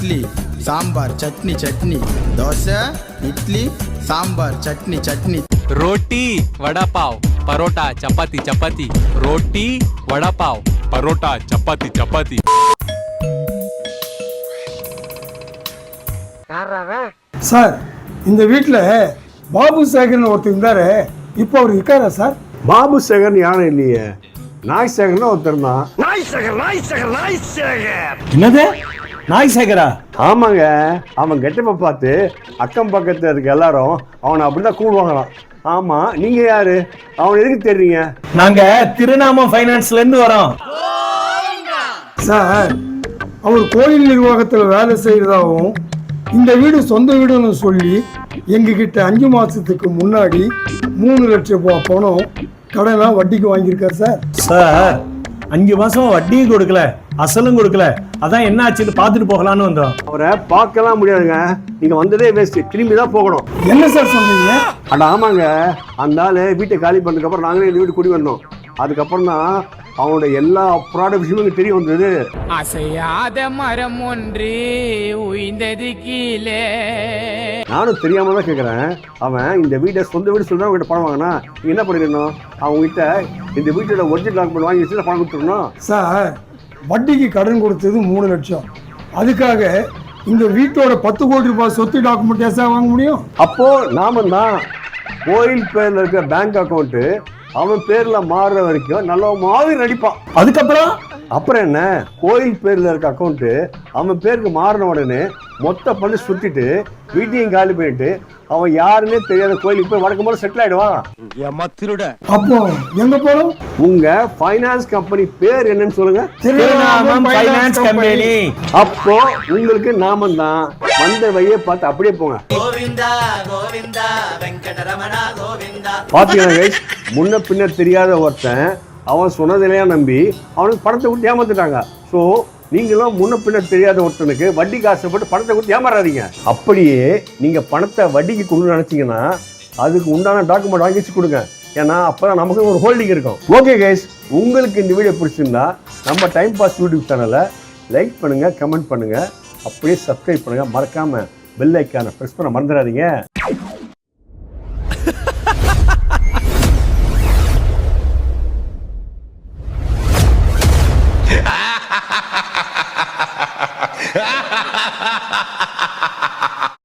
இட்லி சாம்பார் சட்னி சட்னி. தோசை இட்லி சாம்பார் சட்னி சட்னி. रोटी वड़ा पाव परोटा चपाती चपाती. रोटी वड़ा पाव परोटा चपाती चपाती. Sir இந்த வீட்டில் பாபு சேகர்னு ஒருத்தர் இருந்தாரு, இப்போ அவர் இருக்காரா சார்? பாபு சேகர் யாரும் இல்லையே, நாய் சேகர்னு ஒருத்தர் தான். என்னது நாய் சேகரா? ஆமாங்க, அவன் கெட்டப்ப பார்த்து அக்கம் பக்கத்தில் இருக்க எல்லாரும் அவனை அப்படிதான் கூடுவாங்களாம். ஆமா, நீங்க யாரு? அவன் எதுக்கு தெரியுங்க? நாங்க திருநாமம் ஃபைனான்ஸ்ல இருந்து வரோம் சார். அவர் கோயில் நிர்வாகத்தில் வேலை செய்யறதாகவும் இந்த வீடு சொந்த வீடுன்னு சொல்லி எங்ககிட்ட 5 மாசத்துக்கு முன்னாடி 3 லட்சம் ரூபாய் பணம் கடனா வட்டிக்கு வாங்கியிருக்காரு சார். சார் 5 மாசம் வட்டியும் கொடுக்கல, அசலும் கொடுக்கல. அதான் என்ன ஆச்சுன்னு பார்த்துட்டு போகலான்னு வந்தோம். அவரை பார்க்கலாம் முடியாதுங்க, நீங்க வந்ததே வேஸ்ட், திரும்பி தான் போகணும். என்ன சார் சொல்றீங்க? அட ஆமாங்க, அந்த ஆளு வீட்டை காலி பண்ணதுக்கு அப்புறம் நாங்களே இந்த வீடு குடி வந்தோம். அதுக்கப்புறம் தான் அவனோட எல்லா ப்ராடக்ட் விஷயமும் தெரிய வந்தது. அசையாத மரம் ஒன்று உயிர்ந்தது கீழே. நானும் தெரியாம தான் கேட்குறேன். அவன் இந்த வீட்டை சொந்த வீடு சொல்லி அவங்ககிட்ட பணம் வாங்கினா நீங்க என்ன பண்ணிடணும்? அவங்ககிட்ட இந்த வீட்டோட ஒரிஜினல் டாக்குமெண்ட் வாங்கி வச்சு பணம் கொடுத்துடணும். சார் வட்டிக்கு கடன் கொடுத்தது 3 லட்சம். அதுக்காக இந்த வீட்டோட 10 கோடி ரூபாய் சொத்து டாக்குமெண்ட் சார் வாங்க முடியும்? அப்போ நாம தான் கோயில் பேர்ல இருக்க பேங்க் அக்கௌண்ட் அவன் பேர்ல மாறுற வரைக்கும் நல்ல மாதிரி நடிப்பான். அப்புறம் என்ன, கோயில் பேர்ல இருக்க அக்கௌண்ட் அவன் பேருக்கு மாறின உடனே மொத்த பண்ணி சுத்திட்டு வீட்டையும் காலி பண்ணிட்டு அவன் யாருன்னே தெரியாத கோயிலுக்கு போய் வடக்கு போல செட்டில் ஆயிடுவான். அப்போ எங்க போறோம்? உங்க ஃபைனான்ஸ் கம்பெனி பேர் என்னன்னு சொல்லுங்க. திருநாமம் ஃபைனான்ஸ் கம்பெனி. அப்போ உங்களுக்கு நாமம் தான். வந்த வழியை பார்த்து அப்படியே போங்க. பாத்தீங்கன்னா கைஸ், முன்ன பின்ன தெரியாத ஒருத்தன் அவன் சொன்னதிலேயே நம்பி அவனுக்கு பணத்தை கொடுத்து ஏமாத்துட்டாங்க. ஸோ நீங்களும் முன்ன பின்ன தெரியாத ஒருத்தனுக்கு வட்டி காசுப்பட்டு பணத்தை கொடுத்து ஏமாறாதீங்க. அப்படியே நீங்க பணத்தை வட்டிக்கு கொடுன்னு நினைச்சீங்கன்னா அதுக்கு உண்டான டாக்குமெண்ட் வாங்கி வச்சு கொடுங்க. ஏன்னா அப்பதான் நமக்கு ஒரு ஹோல்டிங் இருக்கும். ஓகே கைஸ், உங்களுக்கு இந்த வீடியோ பிடிச்சிருந்தா நம்ம டைம் பாஸ் யூடியூப் சேனலை லைக் பண்ணுங்க, கமெண்ட் பண்ணுங்க, அப்படியே சப்ஸ்கிரைப் பண்ணுங்க. மறக்காம பெல் ஐக்கானை பிரஸ் பண்ண மறந்துடாதீங்க.